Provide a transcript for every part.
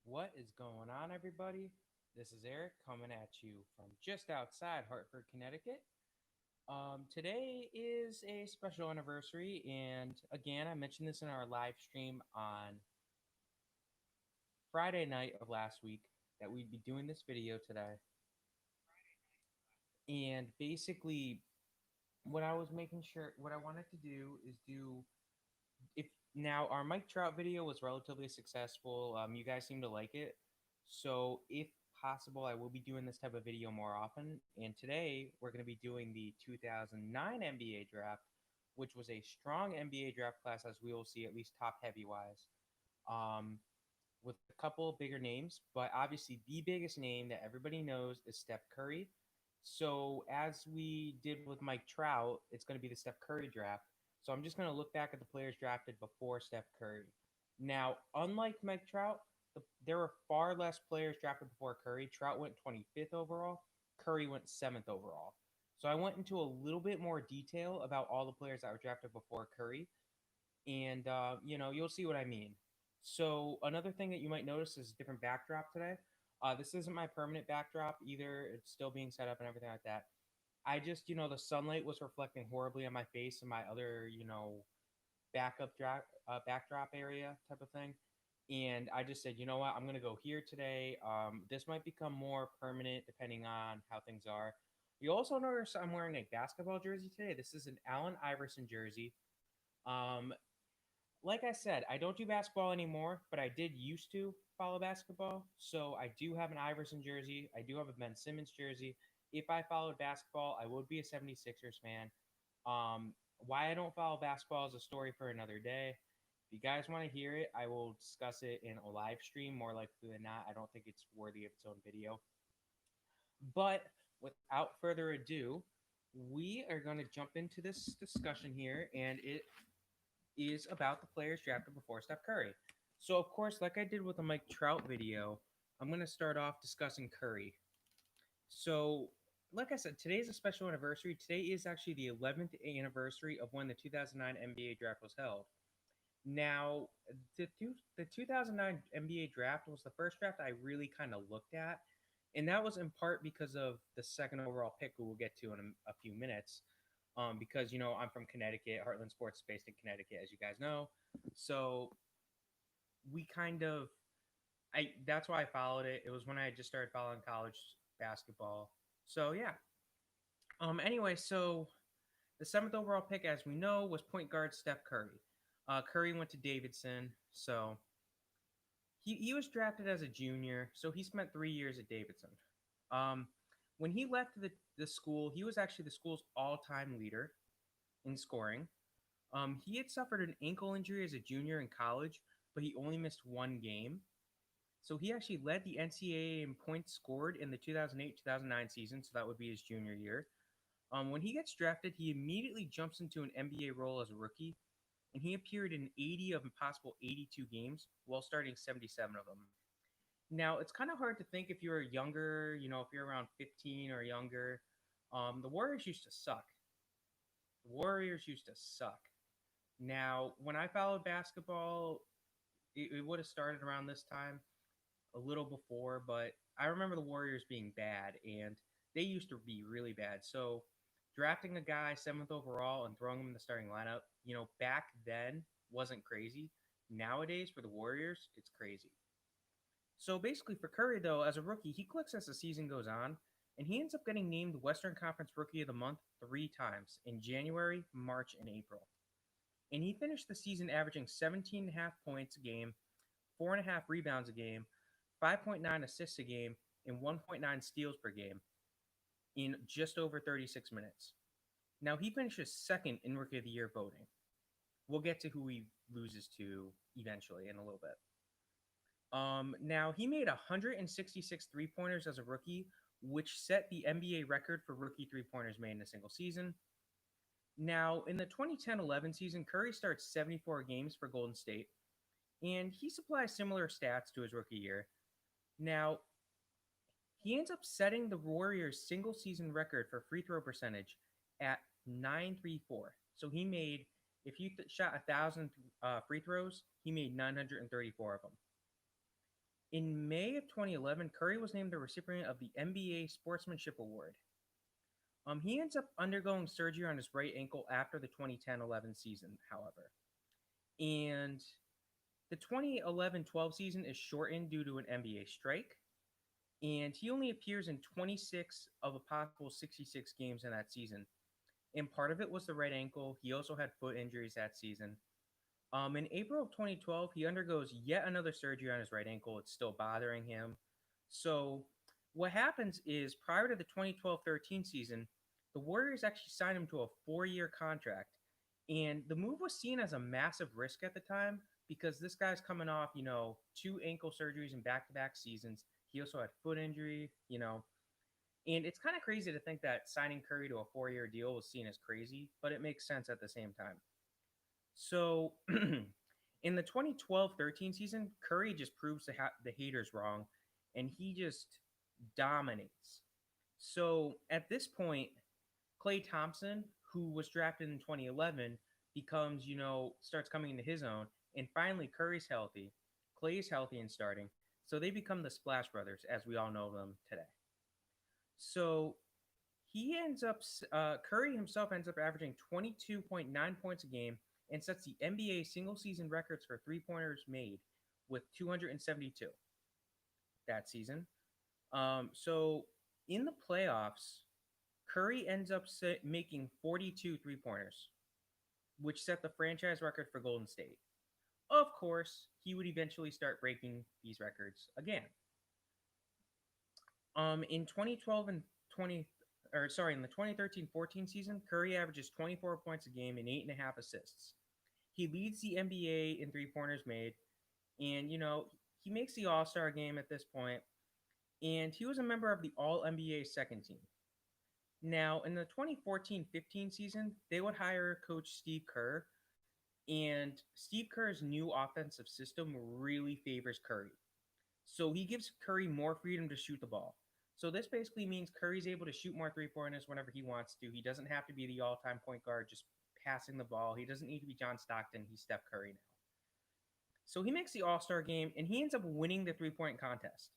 What is going on, everybody? This is Eric coming at you from just outside Hartford, Connecticut. Today is a special anniversary, and again, I mentioned this in our live stream on Friday night of last week that we'd be doing this video today. And basically, what I wanted to do is if now our Mike Trout video was relatively successful. You guys seem to like it. So if possible, I will be doing this type of video more often. And today we're going to be doing the 2009 NBA draft, which was a strong NBA draft class, as we will see, at least top heavy wise, with a couple bigger names. But obviously, the biggest name that everybody knows is Steph Curry. So as we did with Mike Trout, it's going to be the Steph Curry draft. So I'm just going to look back at the players drafted before Steph Curry. Now, unlike Mike Trout, there were far less players drafted before Curry. Trout went 25th overall. Curry went 7th overall. So I went into a little bit more detail about all the players that were drafted before Curry, and you'll see what I mean. So another thing that you might notice is a different backdrop today. This isn't my permanent backdrop either. It's still being set up and everything like that. I just, the sunlight was reflecting horribly on my face and my other, backdrop area type of thing. And I just said, you know what, I'm gonna go here today. This might become more permanent depending on how things are. You also notice I'm wearing a basketball jersey today. This is an Allen Iverson jersey. Um, like I said, I don't do basketball anymore, but I did used to follow basketball. So I do have an Iverson jersey. I do have a Ben Simmons jersey. If I followed basketball, I would be a 76ers fan. Why I don't follow basketball is a story for another day. If you guys want to hear it, I will discuss it in a live stream more likely than not. I don't think it's worthy of its own video. But without further ado, we are going to jump into this discussion here, and it is about the players drafted before Steph Curry. So, of course, like I did with the Mike Trout video, I'm going to start off discussing Curry. So, like I said, today is a special anniversary. Today is actually the 11th anniversary of when the 2009 NBA draft was held. Now, the 2009 NBA draft was the first draft I really kind of looked at. And that was in part because of the second overall pick, who we'll get to in a few minutes. Because, I'm from Connecticut. HartLandSportz is based in Connecticut, as you guys know. So we kind of, that's why I followed it. It was when I just started following college basketball. So, yeah. Anyway, so the seventh overall pick, as we know, was point guard Steph Curry. Curry went to Davidson, so he was drafted as a junior, so he spent 3 years at Davidson. Um, when he left the school, he was actually the school's all-time leader in scoring. He had suffered an ankle injury as a junior in college, but he only missed one game. So he actually led the NCAA in points scored in the 2008-2009 season, so that would be his junior year. When he gets drafted, he immediately jumps into an NBA role as a rookie, and he appeared in 80 of impossible 82 games while starting 77 of them. Now, it's kind of hard to think if you're younger, if you're around 15 or younger. The Warriors used to suck. The Warriors used to suck. Now, when I followed basketball, it would have started around this time, a little before, but I remember the Warriors being bad, and they used to be really bad. So drafting a guy 7th overall and throwing him in the starting lineup, back then wasn't crazy. Nowadays, for the Warriors, it's crazy. So basically, for Curry, though, as a rookie, he clicks as the season goes on, and he ends up getting named Western Conference Rookie of the Month 3 times in January, March, and April. And he finished the season averaging 17.5 points a game, 4.5 rebounds a game, 5.9 assists a game, and 1.9 steals per game in just over 36 minutes. Now, he finishes second in Rookie of the Year voting. We'll get to who he loses to eventually in a little bit. Now, he made 166 three-pointers as a rookie, which set the NBA record for rookie three-pointers made in a single season. Now, in the 2010-11 season, Curry starts 74 games for Golden State, and he supplies similar stats to his rookie year. Now, he ends up setting the Warriors' single-season record for free throw percentage at 934. So he made, if you shot 1,000 free throws, he made 934 of them. In May of 2011, Curry was named the recipient of the NBA Sportsmanship Award. He ends up undergoing surgery on his right ankle after the 2010-11 season, however. And the 2011-12 season is shortened due to an NBA strike, and he only appears in 26 of a possible 66 games in that season. And part of it was the right ankle. He also had foot injuries that season. In April of 2012, he undergoes yet another surgery on his right ankle. It's still bothering him. So, what happens is prior to the 2012-13 season, the Warriors actually signed him to a 4-year contract. And the move was seen as a massive risk at the time because this guy's coming off, two ankle surgeries in back to back seasons. He also had foot injury. And it's kind of crazy to think that signing Curry to a 4-year deal was seen as crazy, but it makes sense at the same time. So in the 2012-13 season, Curry just proves the haters wrong, and he just dominates. So at this point, Klay Thompson, who was drafted in 2011, becomes, starts coming into his own, and finally Curry's healthy, Klay's healthy and starting. So they become the Splash Brothers, as we all know them today. So he ends up, Curry himself ends up averaging 22.9 points a game and sets the NBA single season records for three pointers made with 272 that season. So in the playoffs, Curry ends up making 42 three pointers, which set the franchise record for Golden State. Of course, he would eventually start breaking these records again. In 2012 and 20 or sorry, in the 2013-14 season, Curry averages 24 points a game and 8.5 assists. He leads the NBA in three pointers made, and he makes the All Star game at this point, and he was a member of the All NBA second team. Now, in the 2014-15 season, they would hire Coach Steve Kerr, and Steve Kerr's new offensive system really favors Curry. So he gives Curry more freedom to shoot the ball. So this basically means Curry's able to shoot more three-pointers whenever he wants to. He doesn't have to be the all-time point guard just passing the ball. He doesn't need to be John Stockton. He's Steph Curry now. So he makes the All-Star game, and he ends up winning the three-point contest.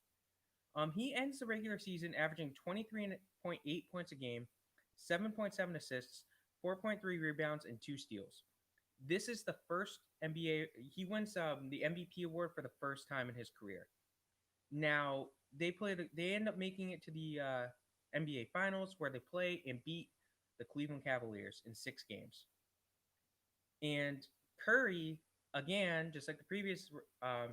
He ends the regular season averaging 23.8 points a game, 7.7 assists, 4.3 rebounds, and 2 steals. This is the first NBA. He wins the MVP award for the first time in his career. Now they end up making it to the NBA Finals where they play and beat the Cleveland Cavaliers in 6 games. And Curry, again, just like the previous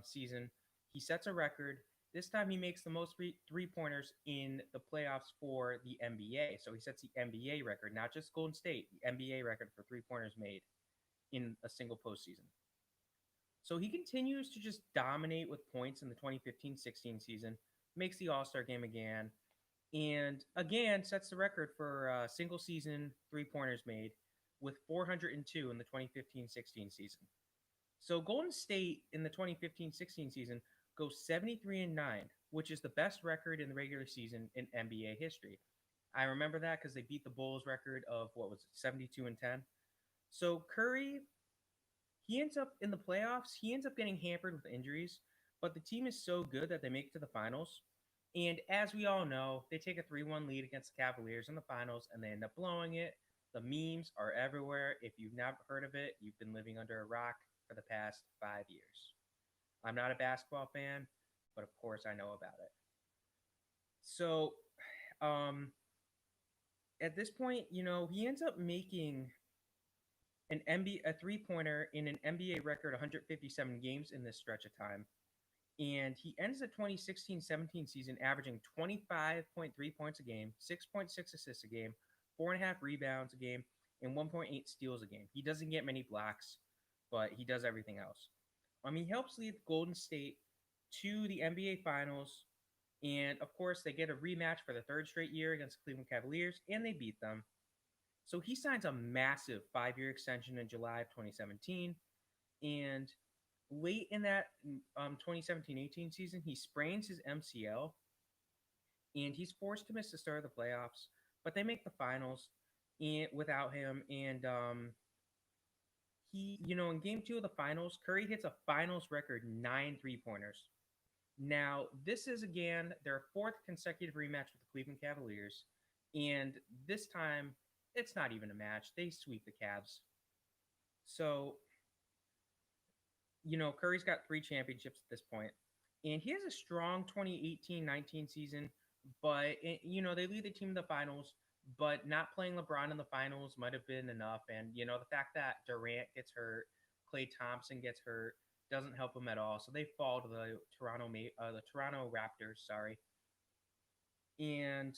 season, he sets a record. This time he makes the most three-pointers in the playoffs for the NBA. So he sets the NBA record, not just Golden State, the NBA record for three-pointers made in a single postseason. So he continues to just dominate with points in the 2015-16 season, makes the All-Star game again, and again sets the record for single season three-pointers made with 402 in the 2015-16 season. So Golden State in the 2015-16 season goes 73-9, which is the best record in the regular season in NBA history. I remember that because they beat the Bulls record of, 72-10. So Curry, he ends up in the playoffs, he ends up getting hampered with injuries, but the team is so good that they make it to the finals. And as we all know, they take a 3-1 lead against the Cavaliers in the finals and they end up blowing it. The memes are everywhere. If you've never heard of it, you've been living under a rock for the past 5 years. I'm not a basketball fan, but of course I know about it. So, at this point, he ends up making a three-pointer in an NBA record 157 games in this stretch of time. And he ends the 2016-17 season averaging 25.3 points a game, 6.6 assists a game, 4.5 rebounds a game, and 1.8 steals a game. He doesn't get many blocks, but he does everything else. He helps lead Golden State to the NBA Finals, and of course, they get a rematch for the third straight year against the Cleveland Cavaliers, and they beat them. So he signs a massive 5-year extension in July of 2017, and late in that 2017-18 season, he sprains his MCL, and he's forced to miss the start of the playoffs. But they make the finals without him, and he, in Game 2 of the finals, Curry hits a finals record 9 3-pointers. Now, this is again their fourth consecutive rematch with the Cleveland Cavaliers, and this time it's not even a match. They sweep the Cavs. So, Curry's got three championships at this point, and he has a strong 2018-19 season, but they lead the team to the finals, but not playing LeBron in the finals might have been enough. And the fact that Durant gets hurt, Klay Thompson gets hurt, doesn't help them at all. So they fall to the Toronto Raptors, sorry. And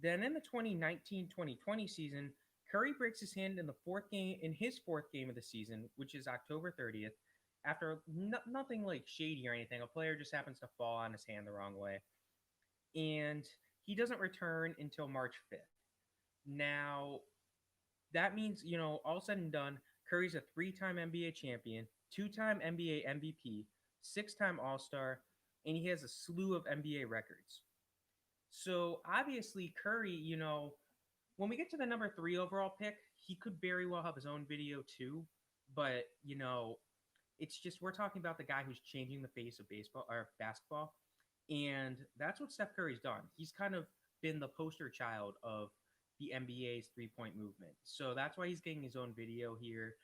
then in the 2019-2020 season, Curry breaks his hand in his fourth game of the season, which is October 30th, after nothing like shady or anything. A player just happens to fall on his hand the wrong way. And he doesn't return until March 5th. Now, that means, all said and done, Curry's a three-time NBA champion, two-time NBA MVP, six-time All-Star, and he has a slew of NBA records. So obviously, Curry, when we get to the number 3 overall pick, he could very well have his own video too. But it's just we're talking about the guy who's changing the face of baseball or basketball, and that's what Steph Curry's done. He's kind of been the poster child of the NBA's 3-point movement. So that's why he's getting his own video here.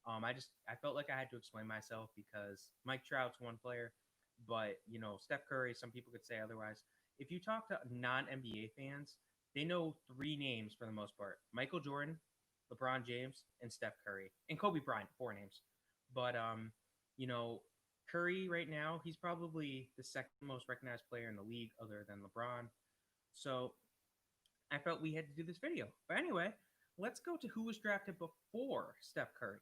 I felt like I had to explain myself because Mike Trout's one player, but Steph Curry, some people could say otherwise. If you talk to non-NBA fans, they know three names for the most part: Michael Jordan, LeBron James, and Steph Curry, and Kobe Bryant. Four names. But Curry right now, he's probably the second most recognized player in the league, other than LeBron. So I felt we had to do this video. But anyway, let's go to who was drafted before Steph Curry.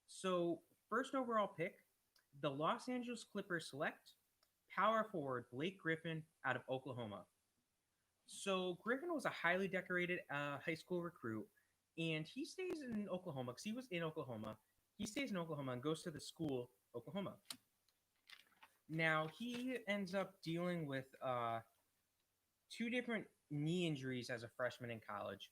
So first overall pick, the Los Angeles Clippers select power forward Blake Griffin out of Oklahoma. So Griffin was a highly decorated high school recruit, and he stays in Oklahoma because he was in Oklahoma. He stays in Oklahoma and goes to the school, Oklahoma. Now, he ends up dealing with two different knee injuries as a freshman in college.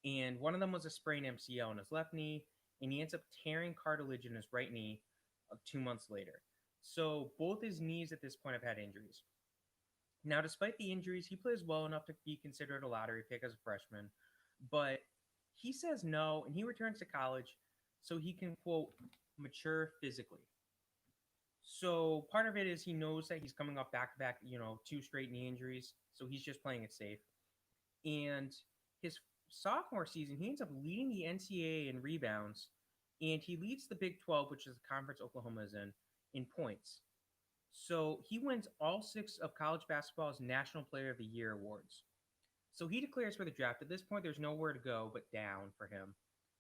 And one of them was a sprained MCL in his left knee, and he ends up tearing cartilage in his right knee 2 months later. So both his knees at this point have had injuries. Now, despite the injuries, he plays well enough to be considered a lottery pick as a freshman, but he says no, and he returns to college so he can, quote, mature physically. So part of it is he knows that he's coming off back-to-back, 2 straight knee injuries, so he's just playing it safe. And his sophomore season, he ends up leading the NCAA in rebounds, and he leads the Big 12, which is the conference Oklahoma is in points. So he wins all 6 of college basketball's National Player of the Year awards. So he declares for the draft. At this point, there's nowhere to go but down for him.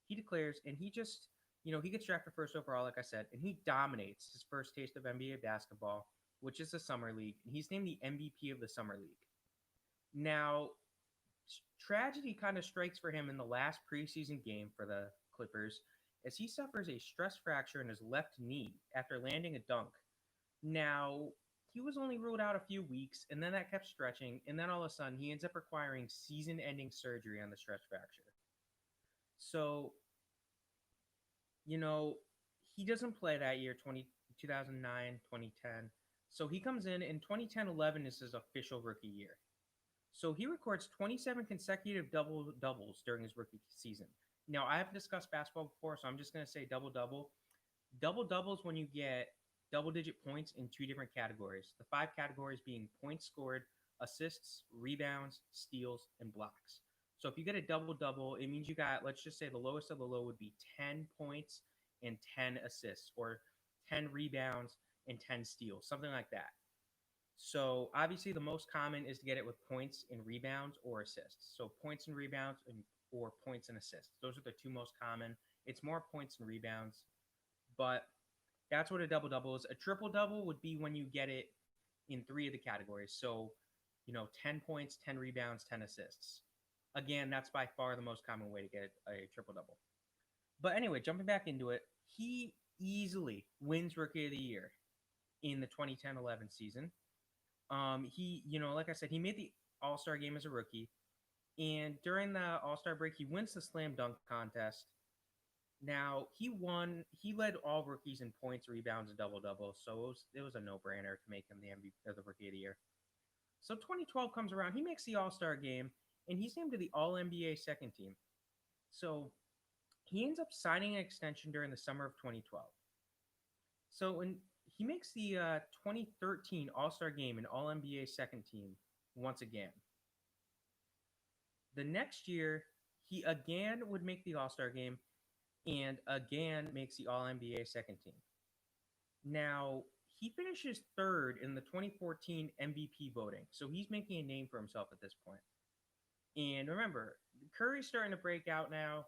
He declares, and he just, he gets drafted first overall, like I said, and he dominates his first taste of NBA basketball, which is the Summer League. And he's named the MVP of the Summer League. Now, tragedy kind of strikes for him in the last preseason game for the Clippers as he suffers a stress fracture in his left knee after landing a dunk. Now, he was only ruled out a few weeks, and then that kept stretching, and then all of a sudden, he ends up requiring season-ending surgery on the stress fracture. So, he doesn't play that year, 2009, 2010. So he comes in 2010-11 is his official rookie year. So he records 27 consecutive double-doubles during his rookie season. Now, I haven't discussed basketball before, so I'm just going to say double-double. Double-double is when you get double-digit points in 2 different categories. The 5 categories being points scored, assists, rebounds, steals, and blocks. So if you get a double-double, it means you got, let's just say the lowest of the low would be 10 points and 10 assists, or 10 rebounds and 10 steals, something like that. So obviously the most common is to get it with points and rebounds or assists. So points and rebounds or points and assists. Those are the 2 most common. It's more points and rebounds, but that's what a double-double is. A triple-double would be when you get it in 3 of the categories. So, 10 points, 10 rebounds, 10 assists. Again, that's by far the most common way to get a triple-double. But anyway, jumping back into it, he easily wins Rookie of the Year in the 2010-11 season. He, like I said, he made the All-Star game as a rookie. And during the All-Star break, he wins the slam dunk contest. Now he led all rookies in points, rebounds, and double doubles, so it was a no brainer to make him the MVP of the Rookie of the Year. So 2012 comes around, he makes the All Star game, and he's named to the All NBA second team. So he ends up signing an extension during the summer of 2012. So when he makes the 2013 All Star game and All NBA second team once again. The next year, he again would make the All Star game and again makes the All NBA second team. Now, he finishes third in the 2014 MVP voting, so he's making a name for himself at this point. And remember, Curry's starting to break out now,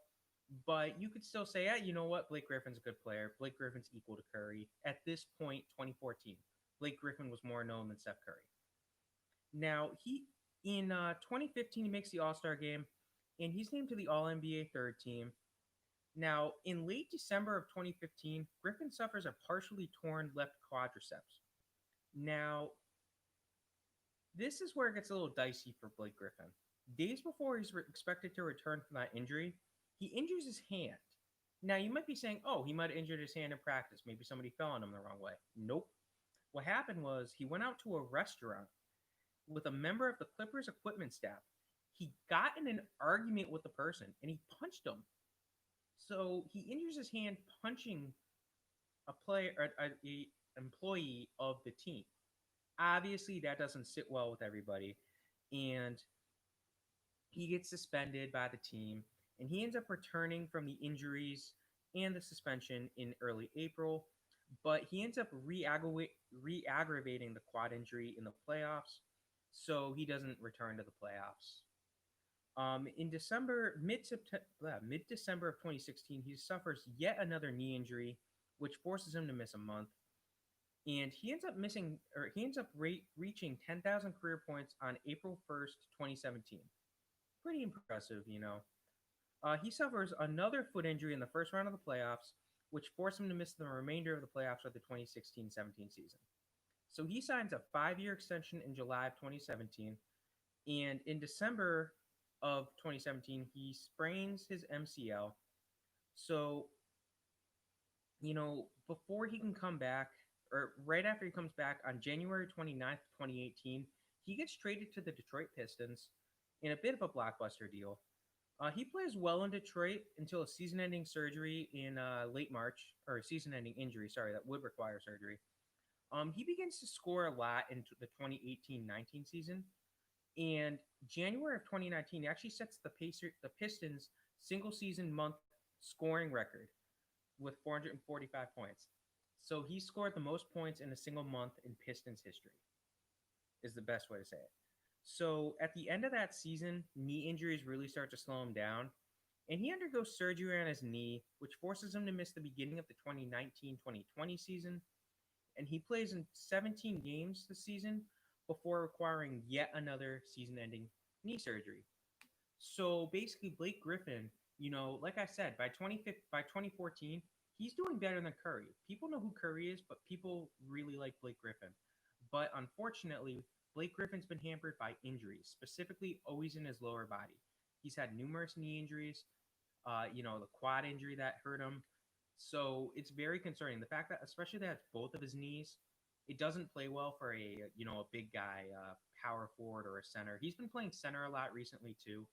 but you could still say, you know what? Blake Griffin's a good player. Blake Griffin's equal to Curry. At this point, 2014, Blake Griffin was more known than Steph Curry. Now, he in 2015, he makes the All Star game, and he's named to the All NBA third team. Now, in late December of 2015, Griffin suffers a partially torn left quadriceps. Now, this is where it gets a little dicey for Blake Griffin. Days before he's expected to return from that injury, he injures his hand. Now, you might be saying, oh, he might have injured his hand in practice. Maybe somebody fell on him the wrong way. Nope. What happened was he went out to a restaurant with a member of the Clippers equipment staff. He got in an argument with the person and he punched him. So he injures his hand punching a player, a employee of the team. Obviously, that doesn't sit well with everybody, and he gets suspended by the team. And he ends up returning from the injuries and the suspension in early April, but he ends up re-aggravating the quad injury in the playoffs, so he doesn't return to the playoffs. In mid-December of 2016, he suffers yet another knee injury, which forces him to miss a month. And he ends up reaching 10,000 career points on April 1st, 2017. Pretty impressive. He suffers another foot injury in the first round of the playoffs, which forced him to miss the remainder of the playoffs of the 2016-17 season. So he signs a 5-year extension in July of 2017, and in December of 2017, he sprains his MCL. So, before he can come back, or right after he comes back on January 29th, 2018, he gets traded to the Detroit Pistons in a bit of a blockbuster deal. He plays well in Detroit until a season-ending surgery in late March, or a season-ending injury, sorry, that would require surgery. He begins to score a lot in the 2018-19 season, and January of 2019 he actually sets the Pistons single-season month scoring record with 445 points. So he scored the most points in a single month in Pistons history, is the best way to say it. So at the end of that season, knee injuries really start to slow him down, and he undergoes surgery on his knee, which forces him to miss the beginning of the 2019-2020 season, and he plays in 17 games this season before requiring yet another season-ending knee surgery. So basically, Blake Griffin, like I said, by 2014, he's doing better than Curry. People know who Curry is, but people really like Blake Griffin. But unfortunately, Blake Griffin's been hampered by injuries, specifically always in his lower body. He's had numerous knee injuries, the quad injury that hurt him. So it's very concerning. The fact that, especially that both of his knees, it doesn't play well for a big guy, power forward or a center. He's been playing center a lot recently too,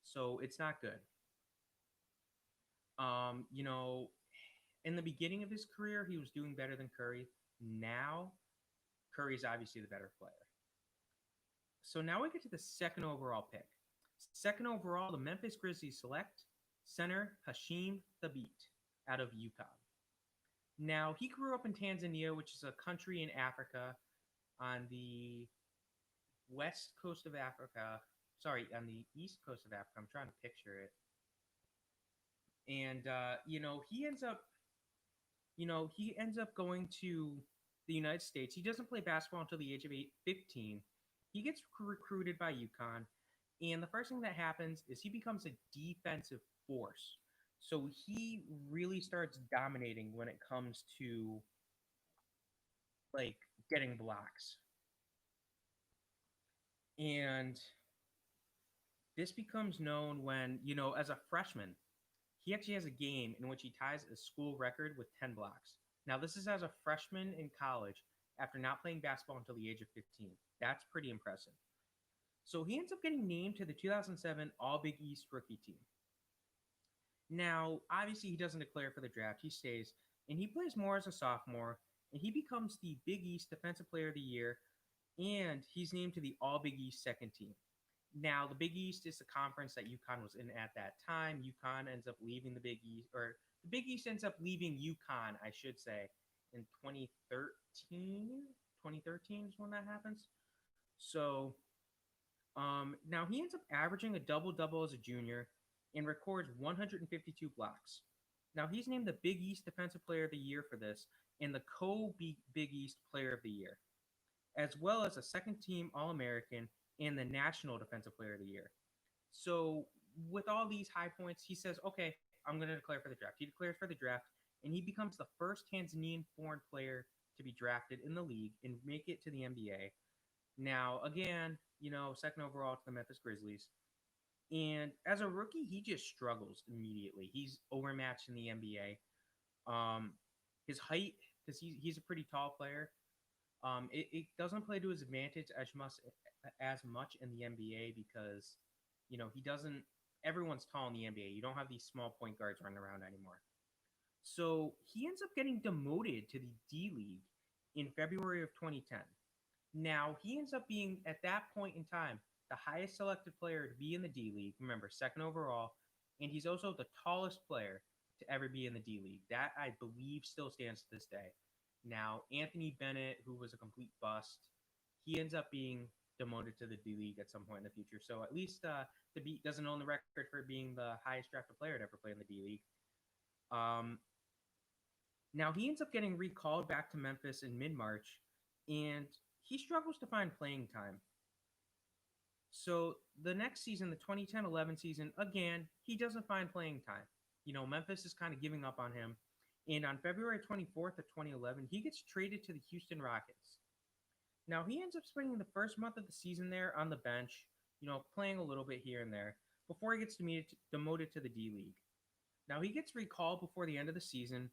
so it's not good. In the beginning of his career, he was doing better than Curry. Now, Curry's obviously the better player. So now we get to the second overall pick. Second overall, the Memphis Grizzlies select center Hasheem Thabeet out of UConn. Now, he grew up in Tanzania, which is a country in Africa on the west coast of Africa. Sorry, on the east coast of Africa. I'm trying to picture it. And, he ends up going to the United States. He doesn't play basketball until the age of 15. He gets recruited by UConn. And the first thing that happens is he becomes a defensive force. So he really starts dominating when it comes to, getting blocks. And this becomes known when, as a freshman, he actually has a game in which he ties a school record with 10 blocks. Now, this is as a freshman in college after not playing basketball until the age of 15. That's pretty impressive. So he ends up getting named to the 2007 All Big East rookie team. Now, obviously, he doesn't declare for the draft. He stays, and he plays more as a sophomore, and he becomes the Big East Defensive Player of the Year, and he's named to the All Big East second team. Now, the Big East is the conference that UConn was in at that time. UConn ends up leaving the Big East, or the Big East ends up leaving UConn, I should say, in 2013. 2013 is when that happens. So, now he ends up averaging a double double as a junior and records 152 blocks. Now, he's named the Big East Defensive Player of the Year for this and the Big East Player of the Year, as well as a second team All American and the National Defensive Player of the Year. So, with all these high points, he says, okay, I'm going to declare for the draft. He declares for the draft, and he becomes the first Tanzanian foreign player to be drafted in the league and make it to the NBA. Now, again, second overall to the Memphis Grizzlies. And as a rookie, he just struggles immediately. He's overmatched in the NBA. His height, because he's a pretty tall player, it doesn't play to his advantage as much in the NBA because, he doesn't. Everyone's tall in the NBA. You don't have these small point guards running around anymore. So he ends up getting demoted to the D League in February of 2010. Now, he ends up being, at that point in time, the highest selected player to be in the D League. Remember, second overall. And he's also the tallest player to ever be in the D League. That, I believe, still stands to this day. Now, Anthony Bennett, who was a complete bust, he ends up being demoted to the D League at some point in the future. So at least Thabeet doesn't own the record for being the highest drafted player to ever play in the D League. Now, he ends up getting recalled back to Memphis in mid-March, and he struggles to find playing time. So the next season, the 2010-11 season, again, he doesn't find playing time. Memphis is kind of giving up on him. And on February 24th of 2011, he gets traded to the Houston Rockets. Now, he ends up spending the first month of the season there on the bench, playing a little bit here and there, before he gets demoted to the D League. Now, he gets recalled before the end of the season,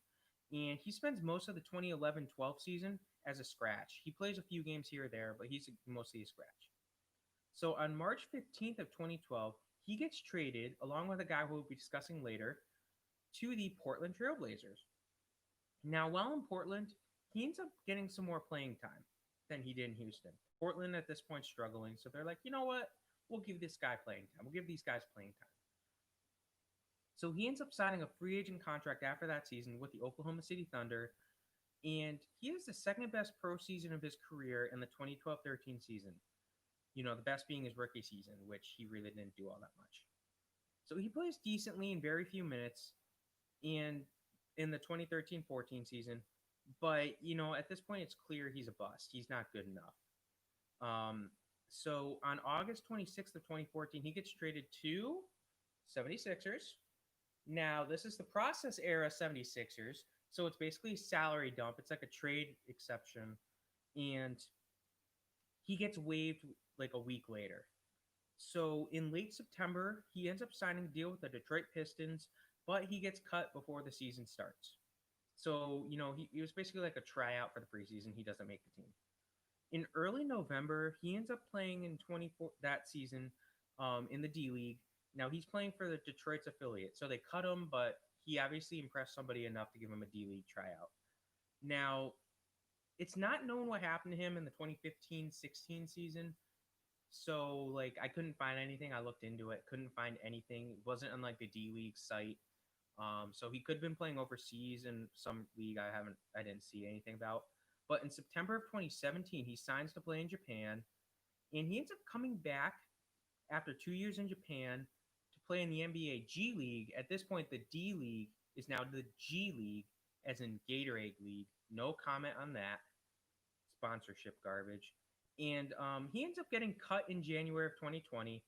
and he spends most of the 2011-12 season as a scratch. He plays a few games here or there, but he's mostly a scratch. So on March 15th of 2012, he gets traded, along with a guy who we'll be discussing later, to the Portland Trail Blazers. Now, while in Portland, he ends up getting some more playing time than he did in Houston. Portland at this point struggling, so they're like, you know what? We'll give this guy playing time. We'll give these guys playing time. So he ends up signing a free agent contract after that season with the Oklahoma City Thunder, and he has the second best pro season of his career in the 2012-13 season. The best being his rookie season, which he really didn't do all that much. So he plays decently in very few minutes in the 2013-14 season, but, at this point, it's clear he's a bust. He's not good enough. So on August 26th of 2014, he gets traded to 76ers. Now, this is the process era 76ers, so it's basically a salary dump. It's like a trade exception, and he gets waived like a week later. So in late September, he ends up signing a deal with the Detroit Pistons, but he gets cut before the season starts. So, he was basically like a tryout for the preseason. He doesn't make the team. In early November, he ends up playing in that season in the D League. Now, he's playing for the Detroit's affiliate, so they cut him, but he obviously impressed somebody enough to give him a D League tryout. Now, it's not known what happened to him in the 2015-16 season, so, I couldn't find anything. I looked into it, couldn't find anything. It wasn't on, the D League site. So he could have been playing overseas in some league I didn't see anything about. But in September of 2017, he signs to play in Japan, and he ends up coming back after 2 years in Japan to play in the NBA G League. At this point, the D League is now the G League, as in Gatorade League. No comment on that. Sponsorship garbage. And he ends up getting cut in January of 2020,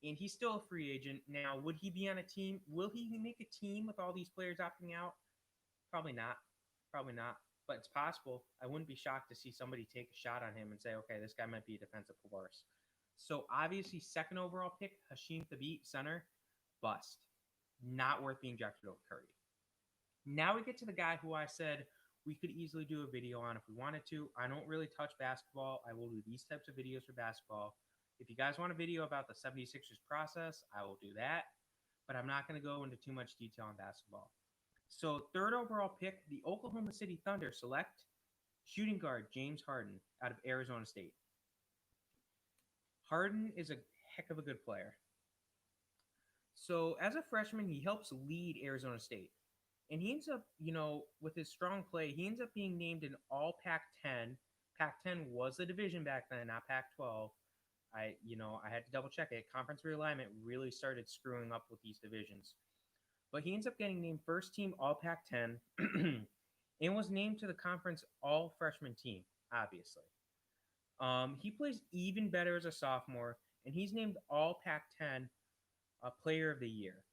and he's still a free agent. Now, would he be on a team? Will he make a team with all these players opting out? Probably not. But it's possible. I wouldn't be shocked to see somebody take a shot on him and say, okay, this guy might be a defensive force. So, obviously, second overall pick, Hasheem Thabeet, center, bust. not worth being drafted over Curry. Now we get to the guy who I said we could easily do a video on if we wanted to. I don't really touch basketball. I will do these types of videos for basketball. If you guys want a video about the 76ers process, I will do that. But I'm not going to go into too much detail on basketball. So, third overall pick, the Oklahoma City Thunder select shooting guard James Harden out of Arizona State. Harden is a heck of a good player. So, as a freshman, he helps lead Arizona State. And he ends up, with his strong play, he ends up being named an all Pac-10. Pac-10 was the division back then, not Pac-12. I had to double check it. Conference realignment really started screwing up with these divisions. But he ends up getting named first team all Pac-10 and was named to the conference all freshman team, obviously. He plays even better as a sophomore, and he's named all Pac-10 player of the year.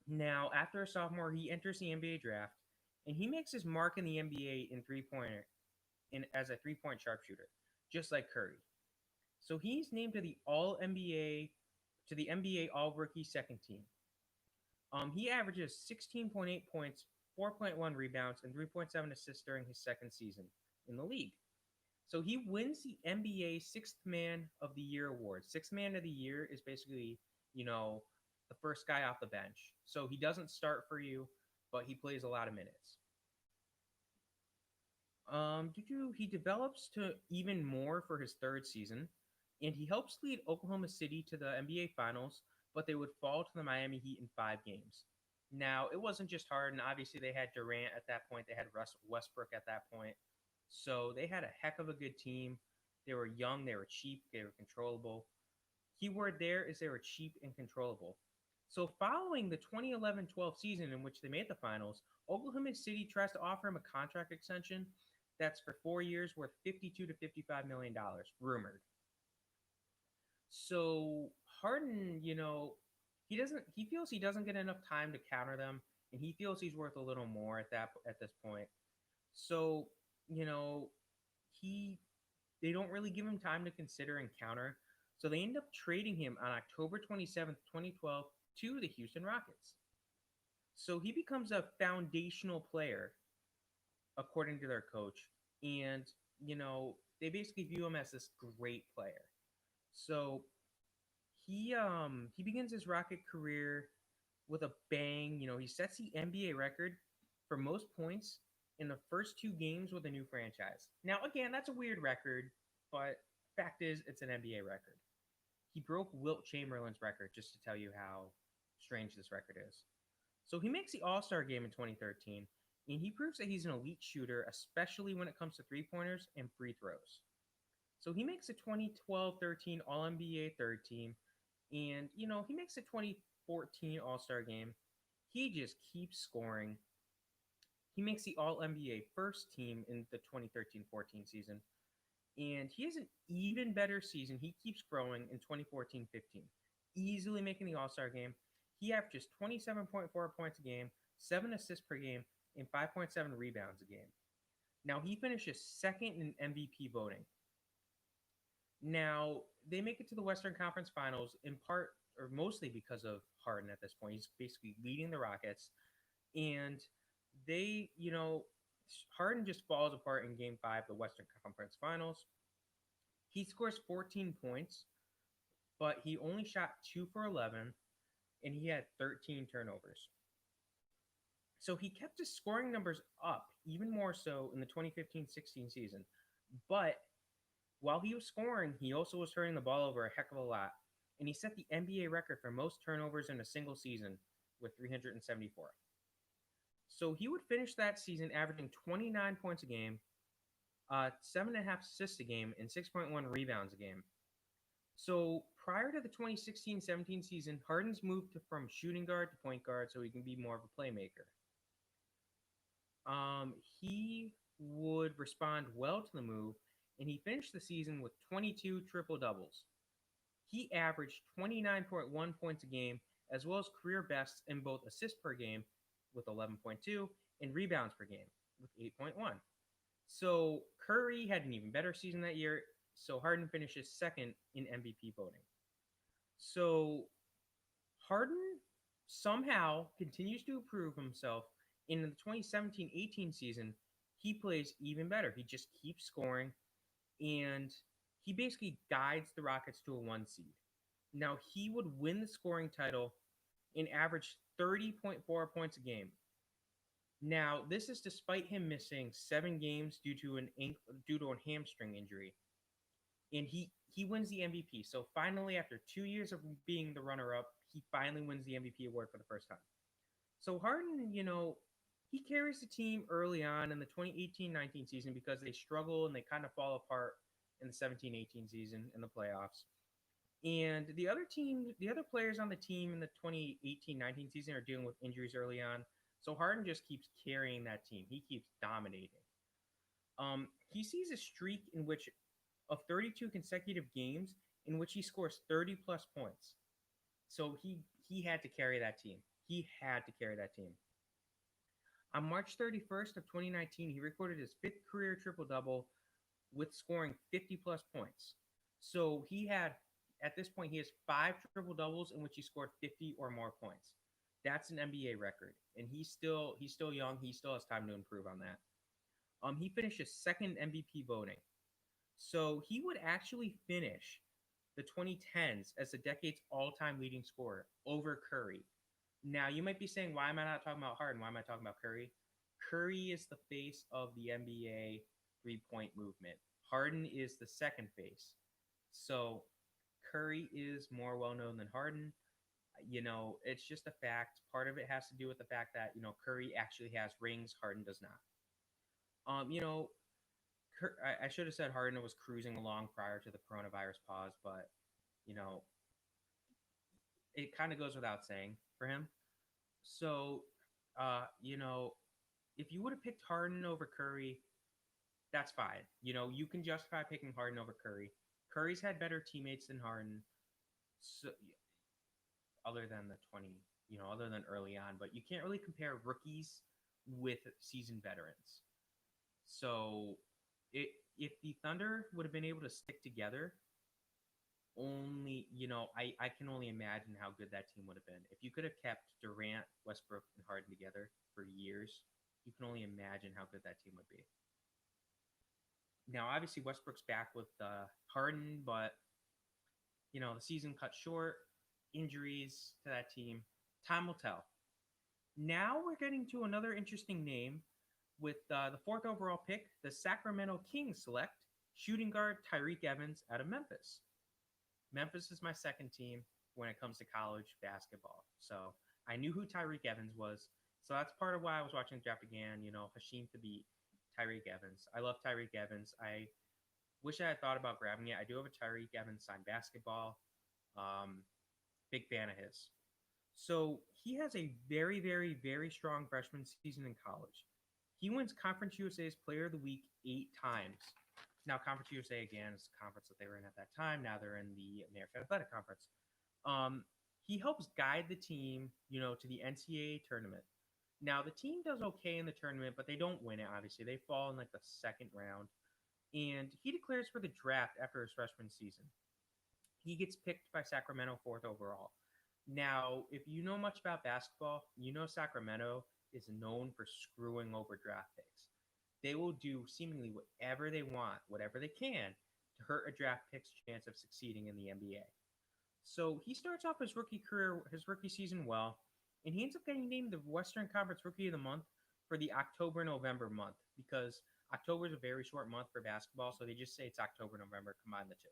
Now, after a sophomore, he enters the NBA draft, and he makes his mark in the NBA in as a three-point sharpshooter, just like Curry. So he's named to the NBA All Rookie Second Team. He averages 16.8 points, 4.1 rebounds, and 3.7 assists during his second season in the league. So he wins the NBA Sixth Man of the Year award. Sixth Man of the Year is basically, the first guy off the bench. So he doesn't start for you, but he plays a lot of minutes. He develops to even more for his third season, and he helps lead Oklahoma City to the NBA Finals, but they would fall to the Miami Heat in 5 games. Now, it wasn't just Harden. Obviously, they had Durant at that point. They had Westbrook at that point. So they had a heck of a good team. They were young. They were cheap. They were controllable. Keyword there is they were cheap and controllable. So following the 2011-12 season in which they made the finals, Oklahoma City tries to offer him a contract extension that's for 4 years worth $52 to $55 million, rumored. So Harden, he feels he doesn't get enough time to counter them, and he feels he's worth a little more at this point. So, they don't really give him time to consider and counter. So they end up trading him on October 27th, 2012 to the Houston Rockets. So he becomes a foundational player, according to their coach. And, they basically view him as this great player. So he begins his Rocket career with a bang. He sets the NBA record for most points in the first 2 games with a new franchise. Now, again, that's a weird record, but fact is, it's an NBA record. He broke Wilt Chamberlain's record, just to tell you how strange this record is. So he makes the All-Star game in 2013, and he proves that he's an elite shooter, especially when it comes to three-pointers and free throws. So he makes the 2012-13 All-NBA third team, and, he makes the 2014 All-Star game. He just keeps scoring. He makes the All-NBA first team in the 2013-14 season, and he has an even better season. He keeps growing in 2014-15, easily making the All-Star game. He averages 27.4 points a game, 7 assists per game, and 5.7 rebounds a game. Now, he finishes second in MVP voting. Now, they make it to the Western Conference Finals in part or mostly because of Harden at this point. He's basically leading the Rockets. And they, Harden just falls apart in Game 5 of the Western Conference Finals. He scores 14 points, but he only shot 2 for 11, and he had 13 turnovers. So he kept his scoring numbers up, even more so in the 2015-16 season. But while he was scoring, he also was turning the ball over a heck of a lot. And he set the NBA record for most turnovers in a single season with 374. So he would finish that season averaging 29 points a game, 7.5 assists a game, and 6.1 rebounds a game. So prior to the 2016-17 season, Harden's moved from shooting guard to point guard so he can be more of a playmaker. He would respond well to the move, and he finished the season with 22 triple-doubles. He averaged 29.1 points a game, as well as career bests in both assists per game with 11.2 and rebounds per game with 8.1. So Curry had an even better season that year, so Harden finishes second in MVP voting. So Harden somehow continues to improve himself. In the 2017-18 season, he plays even better. He just keeps scoring, and he basically guides the Rockets to a one seed. Now, he would win the scoring title and average 30.4 points a game. Now, this is despite him missing 7 games due to a hamstring injury, and he wins the MVP. So finally, after 2 years of being the runner-up, he finally wins the MVP award for the first time. So Harden, he carries the team early on in the 2018-19 season because they struggle and they kind of fall apart in the 17-18 season in the playoffs. And the other players on the team in the 2018-19 season are dealing with injuries early on. So Harden just keeps carrying that team. He keeps dominating. He sees a streak in which of 32 consecutive games in which he scores 30 plus points. So he had to carry that team. He had to carry that team. On March 31st of 2019, he recorded his 5th career triple-double with scoring 50 plus points. So at this point, he has 5 triple-doubles in which he scored 50 or more points. That's an NBA record, and he's still young. He still has time to improve on that. He finished his second MVP voting. So he would actually finish the 2010s as the decade's all-time leading scorer over Curry. Now, you might be saying, why am I not talking about Harden? Why am I talking about Curry? Curry is the face of the NBA three-point movement. Harden is the second face. So Curry is more well-known than Harden. It's just a fact. Part of it has to do with the fact that, Curry actually has rings. Harden does not. I should have said Harden was cruising along prior to the coronavirus pause, but, you know, it kind of goes without saying for him. So, if you would have picked Harden over Curry, that's fine. You can justify picking Harden over Curry. Curry's had better teammates than Harden, so other than other than early on, but you can't really compare rookies with seasoned veterans. So, if the Thunder would have been able to stick together, I can only imagine how good that team would have been. If you could have kept Durant, Westbrook, and Harden together for years, you can only imagine how good that team would be. Now, obviously, Westbrook's back with Harden, but the season cut short, injuries to that team. Time will tell. Now we're getting to another interesting name with the 4th overall pick. The Sacramento Kings select shooting guard Tyreke Evans out of Memphis. Memphis is my second team when it comes to college basketball. So I knew who Tyreke Evans was. So that's part of why I was watching the draft again. Hasheem Thabeet, Tyreke Evans. I love Tyreke Evans. I wish I had thought about grabbing it. I do have a Tyreke Evans signed basketball. Big fan of his. So he has a very, very, very strong freshman season in college. He wins Conference USA's Player of the Week 8 times. Now, Conference USA, again, is the conference that they were in at that time. Now they're in the American Athletic Conference. He helps guide the team, to the NCAA tournament. Now, the team does okay in the tournament, but they don't win it, obviously. They fall in, the second round. And he declares for the draft after his freshman season. He gets picked by Sacramento 4th overall. Now, if you know much about basketball, Sacramento is known for screwing over draft picks. They will do seemingly whatever they want, whatever they can, to hurt a draft pick's chance of succeeding in the NBA. So he starts off his rookie season well, and he ends up getting named the Western Conference Rookie of the Month for the October-November month, because October is a very short month for basketball, so they just say it's October-November, combine the two.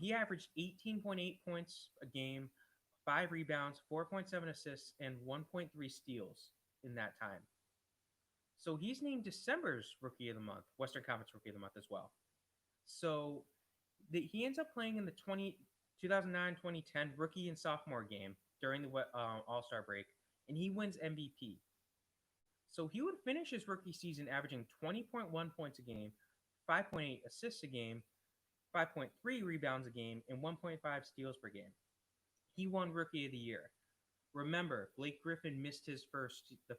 He averaged 18.8 points a game, 5 rebounds, 4.7 assists, and 1.3 steals in that time. So he's named December's Rookie of the Month, Western Conference Rookie of the Month as well. So he ends up playing in the 2009-2010 rookie and sophomore game during the All-Star break, and he wins MVP. So he would finish his rookie season averaging 20.1 points a game, 5.8 assists a game, 5.3 rebounds a game, and 1.5 steals per game. He won Rookie of the Year. Remember, Blake Griffin missed the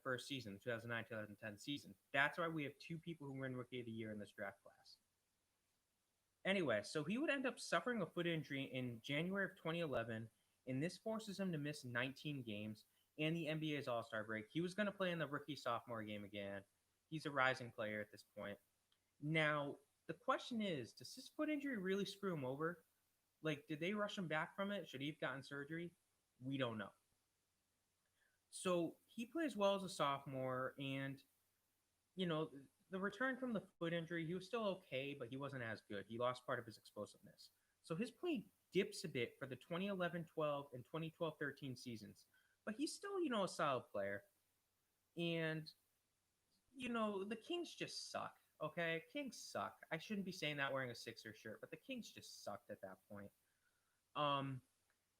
first season, 2009-2010 season. That's why we have 2 people who win Rookie of the Year in this draft class. Anyway, so he would end up suffering a foot injury in January of 2011, and this forces him to miss 19 games and the NBA's All-Star break. He was going to play in the rookie sophomore game again. He's a rising player at this point. Now, the question is, does this foot injury really screw him over? Like, did they rush him back from it? Should he have gotten surgery? We don't know. So he plays well as a sophomore, and you know, the return from the foot injury, he was still okay, but he wasn't as good. He lost part of his explosiveness. So his play dips a bit for the 2011-12 and 2012-13 seasons, but he's still, a solid player. And, the Kings just suck, okay? Kings suck. I shouldn't be saying that wearing a Sixers shirt, but the Kings just sucked at that point.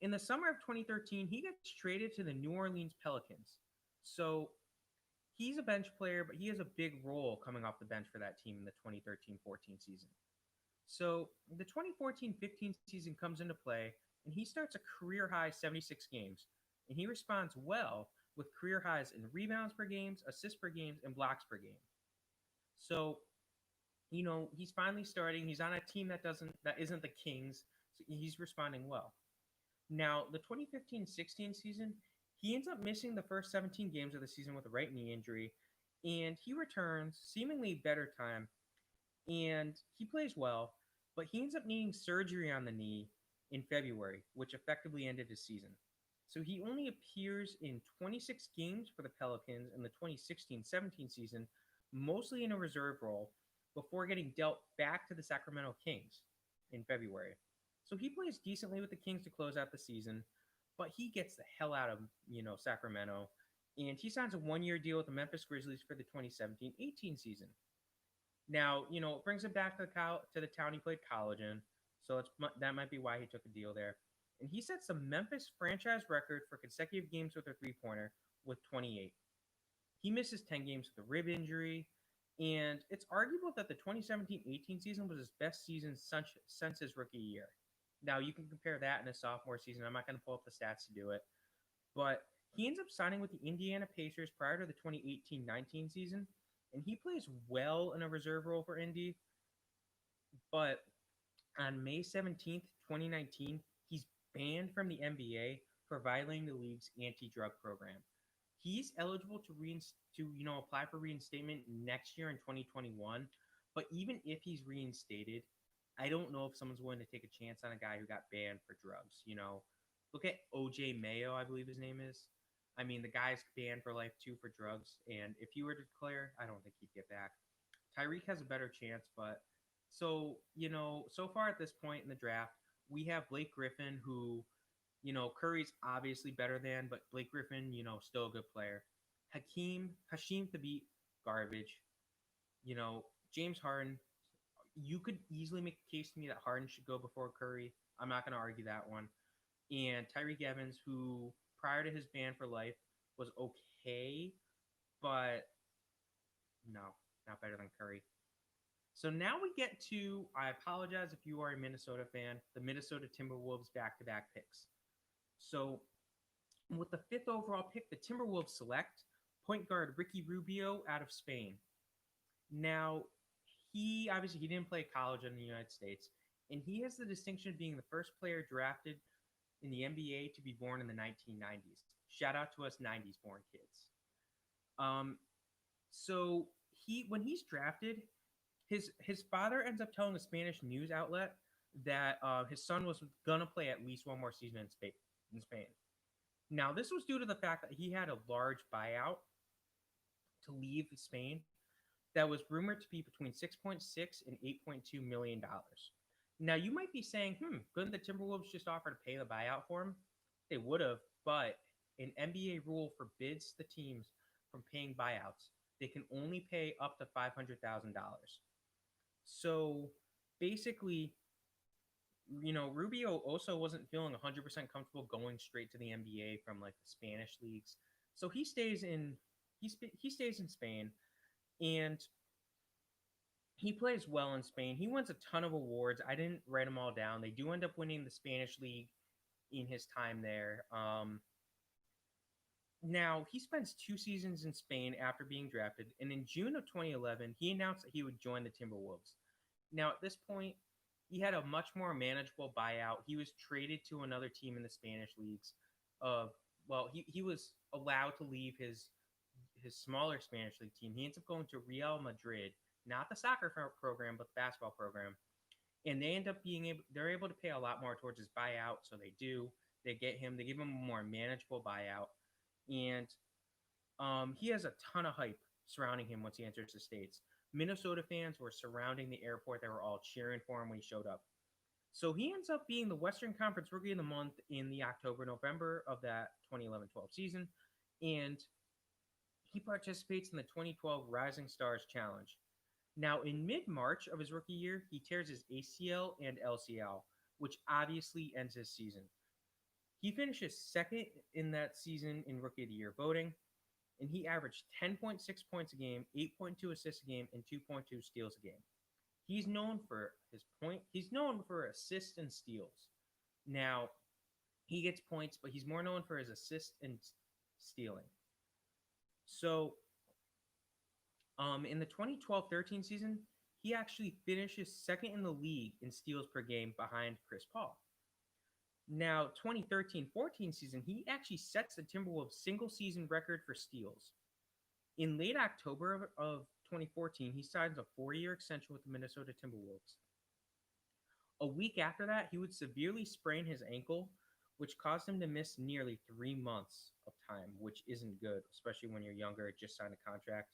In the summer of 2013, he gets traded to the New Orleans Pelicans. So he's a bench player, but he has a big role coming off the bench for that team in the 2013-14 season. So the 2014-15 season comes into play, and he starts a career-high 76 games. And he responds well with career highs in rebounds per games, assists per games, and blocks per game. So, he's finally starting. He's on a team that isn't the Kings, so he's responding well. Now, the 2015-16 season, he ends up missing the first 17 games of the season with a right knee injury, and he returns seemingly better time, and he plays well, but he ends up needing surgery on the knee in February, which effectively ended his season. So he only appears in 26 games for the Pelicans in the 2016-17 season, mostly in a reserve role, before getting dealt back to the Sacramento Kings in February. So he plays decently with the Kings to close out the season, but he gets the hell out of, Sacramento, and he signs a one-year deal with the Memphis Grizzlies for the 2017-18 season. Now, it brings him back to the town he played college in, so that might be why he took a deal there. And he sets the Memphis franchise record for consecutive games with a three-pointer with 28. He misses 10 games with a rib injury, and it's arguable that the 2017-18 season was his best season since his rookie year. Now, you can compare that in a sophomore season. I'm not going to pull up the stats to do it. But he ends up signing with the Indiana Pacers prior to the 2018-19 season, and he plays well in a reserve role for Indy. But on May 17th, 2019, he's banned from the NBA for violating the league's anti-drug program. He's eligible to apply for reinstatement next year in 2021, but even if he's reinstated, I don't know if someone's willing to take a chance on a guy who got banned for drugs. Look at OJ Mayo, I believe his name is. I mean, the guy's banned for life too for drugs, and if he were to declare, I don't think he'd get back. Tyreke has a better chance, but so far at this point in the draft, we have Blake Griffin, who, Curry's obviously better than, but Blake Griffin, still a good player. Hasheem Thabeet, garbage. James Harden, you could easily make a case to me that Harden should go before Curry. I'm not going to argue that one. And Tyreke Evans, who prior to his ban for life was okay, but no, not better than Curry. So now we get to, I apologize if you are a Minnesota fan, the Minnesota Timberwolves back-to-back picks. So with the 5th overall pick, the Timberwolves select point guard Ricky Rubio out of Spain. Now, he didn't play college in the United States, and he has the distinction of being the first player drafted in the NBA to be born in the 1990s. Shout out to us 90s born kids. So when he's drafted, his father ends up telling a Spanish news outlet that his son was gonna play at least one more season in Spain. Now, this was due to the fact that he had a large buyout to leave Spain that was rumored to be between $6.6 and $8.2 million. Now, you might be saying, couldn't the Timberwolves just offer to pay the buyout for him? They would have, but an NBA rule forbids the teams from paying buyouts. They can only pay up to $500,000. So basically, Rubio also wasn't feeling 100% comfortable going straight to the NBA from like the Spanish leagues. So he stays in Spain, and he plays well in Spain. He wins a ton of awards. I didn't write them all down. They do end up winning the Spanish league in his time there. Now, he spends 2 seasons in Spain after being drafted, and in June of 2011, he announced that he would join the Timberwolves. Now, at this point, He had a much more manageable buyout. He was traded to another team in the Spanish leagues. Of he was allowed to leave his smaller Spanish league team. He ends up going to Real Madrid, not the soccer program, but the basketball program. And they end up they're able to pay a lot more towards his buyout. So they do. They give him a more manageable buyout. And he has a ton of hype surrounding him once he enters the States. Minnesota fans were surrounding the airport. They were all cheering for him when he showed up. So he ends up being the Western Conference Rookie of the Month in the October-November of that 2011-12 season. And he participates in the 2012 Rising Stars Challenge. Now, in mid-March of his rookie year, he tears his ACL and LCL, which obviously ends his season. He finishes second in that season in Rookie of the Year voting, and he averaged 10.6 points a game, 8.2 assists a game, and 2.2 steals a game. He's known for He's known for assists and steals. Now, he gets points, but he's more known for his assists and stealing. So, in the 2012-13 season, he actually finishes second in the league in steals per game behind Chris Paul. Now, 2013-14 season, he actually sets the Timberwolves single season record for steals. In late October of 2014, he signs a 4-year extension with the Minnesota Timberwolves. A week after that, he would severely sprain his ankle, which caused him to miss nearly 3 months of time, which isn't good, especially when you're younger, just signed a contract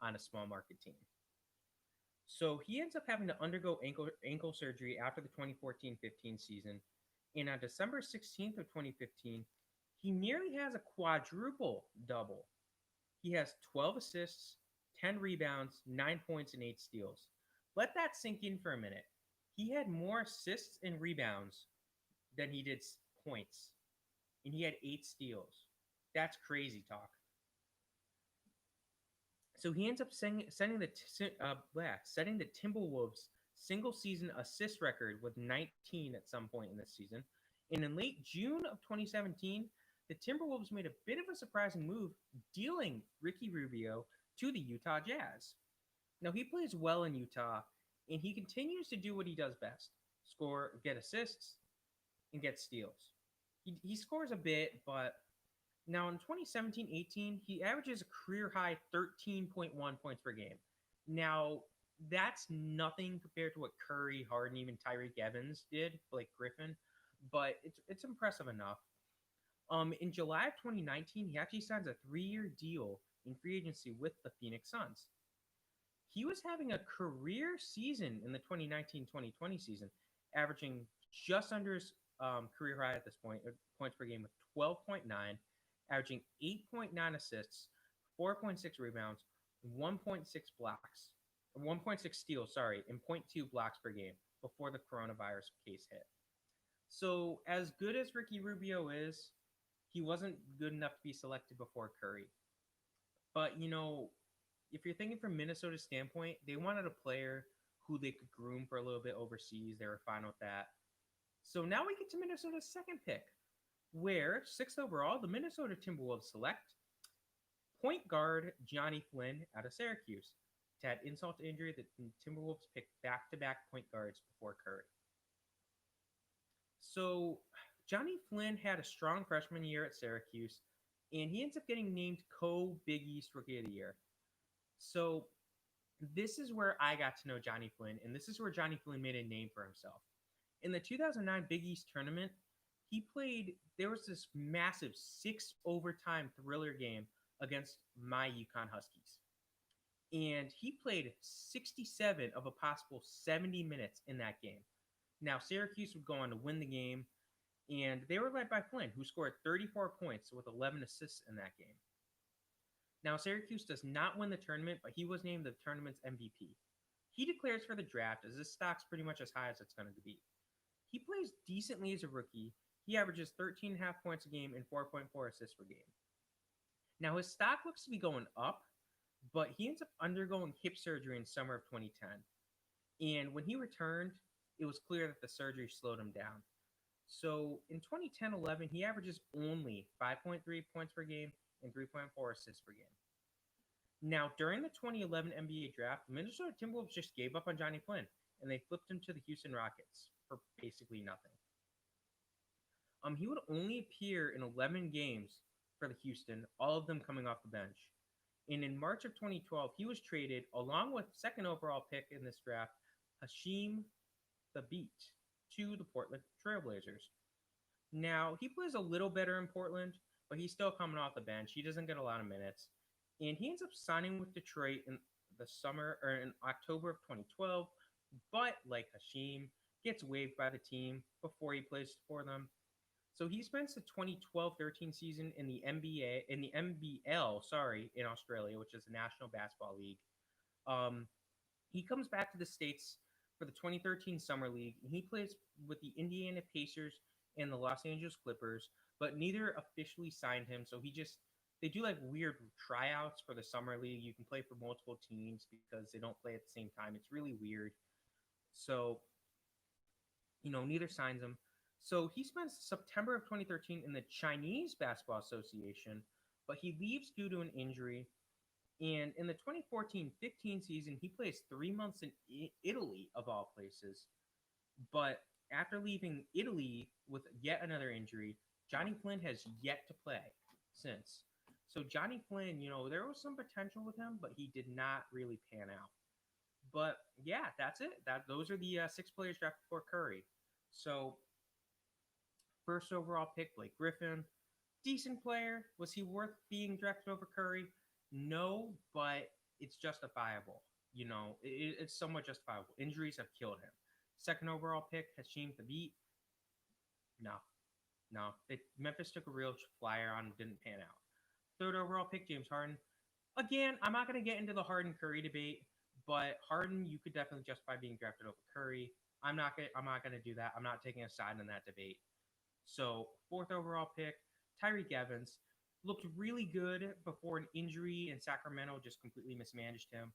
on a small market team. So he ends up having to undergo ankle surgery after the 2014-15 season. And on December 16th of 2015, he nearly has a quadruple double. He has 12 assists, 10 rebounds, 9 points, and 8 steals. Let that sink in for a minute. He had more assists and rebounds than he did points. And he had 8 steals. That's crazy talk. So he ends up setting the Timberwolves single season assist record with 19 at some point in this season. And in late June of 2017, the Timberwolves made a bit of a surprising move, dealing Ricky Rubio to the Utah Jazz. Now, he plays well in Utah, and he continues to do what he does best: get assists, and get steals. He scores a bit, but now in 2017-18, he averages a career-high 13.1 points per game. Now, that's nothing compared to what Curry, Harden, even Tyreke Evans did, Blake Griffin, but it's impressive enough. In July of 2019, he actually signs a 3-year deal in free agency with the Phoenix Suns. He was having a career season in the 2019-2020 season, averaging just under his career high at this point, points per game with 12.9, averaging 8.9 assists, 4.6 rebounds, 1.6 blocks, 1.6 steals, and 0.2 blocks per game before the coronavirus case hit. So as good as Ricky Rubio is, he wasn't good enough to be selected before Curry. But, if you're thinking from Minnesota's standpoint, they wanted a player who they could groom for a little bit overseas. They were fine with that. So now we get to Minnesota's second pick, where 6th overall, the Minnesota Timberwolves select point guard Jonny Flynn out of Syracuse. To add insult to injury, the Timberwolves picked back-to-back point guards before Curry. So Jonny Flynn had a strong freshman year at Syracuse, and he ends up getting named co-Big East Rookie of the Year. So this is where I got to know Jonny Flynn, and this is where Jonny Flynn made a name for himself. In the 2009 Big East tournament, there was this massive 6-overtime thriller game against my UConn Huskies. And he played 67 of a possible 70 minutes in that game. Now, Syracuse would go on to win the game, and they were led by Flynn, who scored 34 points with 11 assists in that game. Now, Syracuse does not win the tournament, but he was named the tournament's MVP. He declares for the draft, as his stock's pretty much as high as it's going to be. He plays decently as a rookie. He averages 13.5 points a game and 4.4 assists per game. Now, his stock looks to be going up, but he ends up undergoing hip surgery in summer of 2010. And when he returned, it was clear that the surgery slowed him down. So in 2010-11, he averages only 5.3 points per game and 3.4 assists per game. Now, during the 2011 NBA draft, the Minnesota Timberwolves just gave up on Jonny Flynn. and they flipped him to the Houston Rockets for basically nothing. He would only appear in 11 games for the Houston, all of them coming off the bench. And in March of 2012, he was traded along with second overall pick in this draft, Hasheem Thabeet, to the Portland Trailblazers. Now, he plays a little better in Portland, but he's still coming off the bench. He doesn't get a lot of minutes. And he ends up signing with Detroit in the summer or in October of 2012, but like Hasheem, gets waived by the team before he plays for them. So he spends the 2012-13 season in the NBL, in Australia, which is the National Basketball League. He comes back to the States for the 2013 Summer League, and he plays with the Indiana Pacers and the Los Angeles Clippers, but neither officially signed him. So they do like weird tryouts for the Summer League. You can play for multiple teams because they don't play at the same time. It's really weird. So, neither signs him. So he spends September of 2013 in the Chinese Basketball Association, but he leaves due to an injury. And in the 2014-15 season, he plays 3 months in Italy, of all places. But after leaving Italy with yet another injury, Jonny Flynn has yet to play since. So Jonny Flynn, there was some potential with him, but he did not really pan out. But yeah, that's it. Those are the 6 players drafted for Curry. So first overall pick, Blake Griffin, decent player. Was he worth being drafted over Curry? No, but it's justifiable. It's somewhat justifiable. Injuries have killed him. Second overall pick, Hasheem Thabeet. No. Memphis took a real flyer on him, didn't pan out. Third overall pick, James Harden. Again, I'm not going to get into the Harden-Curry debate, but Harden, you could definitely justify being drafted over Curry. I'm not going to do that. I'm not taking a side in that debate. So, fourth overall pick, Tyreke Evans. Looked really good before an injury in Sacramento just completely mismanaged him.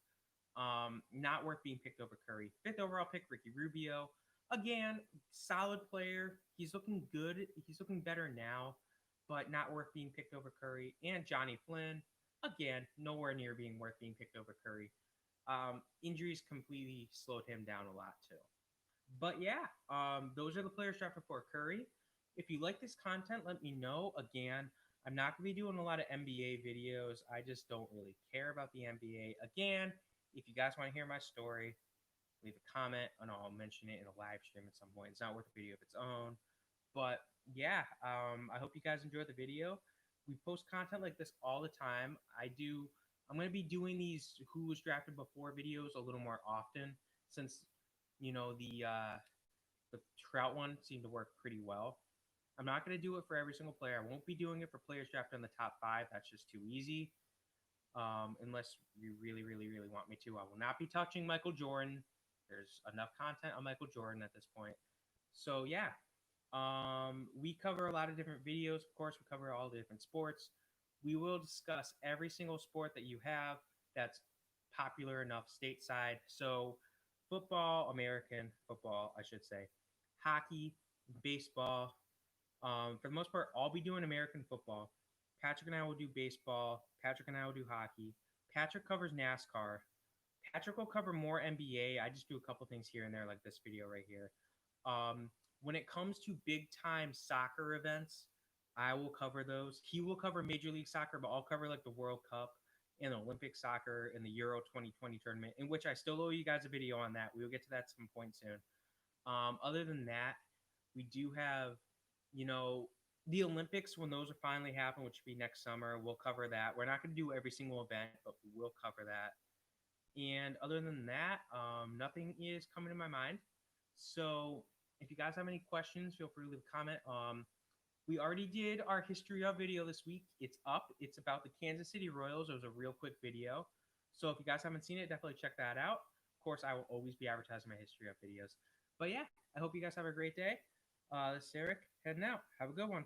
Not worth being picked over Curry. Fifth overall pick, Ricky Rubio. Again, solid player. He's looking good. He's looking better now, but not worth being picked over Curry. And Jonny Flynn. Again, nowhere near being worth being picked over Curry. Injuries completely slowed him down a lot too. But yeah, those are the players drafted for Curry. If you like this content, let me know. Again, I'm not going to be doing a lot of NBA videos. I just don't really care about the NBA. Again, if you guys want to hear my story, leave a comment and I'll mention it in a live stream at some point. It's not worth a video of its own. But yeah, I hope you guys enjoyed the video. We post content like this all the time. I'm going to be doing these who was drafted before videos a little more often since, the Trout one seemed to work pretty well. I'm not going to do it for every single player. I won't be doing it for players drafted in the top 5. That's just too easy. Unless you really, really, really want me to. I will not be touching Michael Jordan. There's enough content on Michael Jordan at this point. So, yeah. We cover a lot of different videos. Of course, we cover all the different sports. We will discuss every single sport that you have that's popular enough stateside. So, football, American football, I should say. Hockey, baseball. For the most part, I'll be doing American football. Patrick and I will do baseball. Patrick and I will do hockey. Patrick covers NASCAR. Patrick will cover more NBA. I just do a couple things here and there, like this video right here. When it comes to big-time soccer events, I will cover those. He will cover Major League Soccer, but I'll cover like the World Cup and the Olympic soccer and the Euro 2020 tournament, in which I still owe you guys a video on that. We will get to that at some point soon. Other than that, we do have, the Olympics, when those will finally happen, which will be next summer. We'll cover that. We're not going to do every single event, but we will cover that. And other than that, nothing is coming to my mind. So if you guys have any questions, feel free to leave a comment. We already did our history of video this week. It's up. It's about the Kansas City Royals. It was a real quick video. So if you guys haven't seen it, definitely check that out. Of course, I will always be advertising my history of videos. But yeah, I hope you guys have a great day. This is Eric, heading out. Have a good one.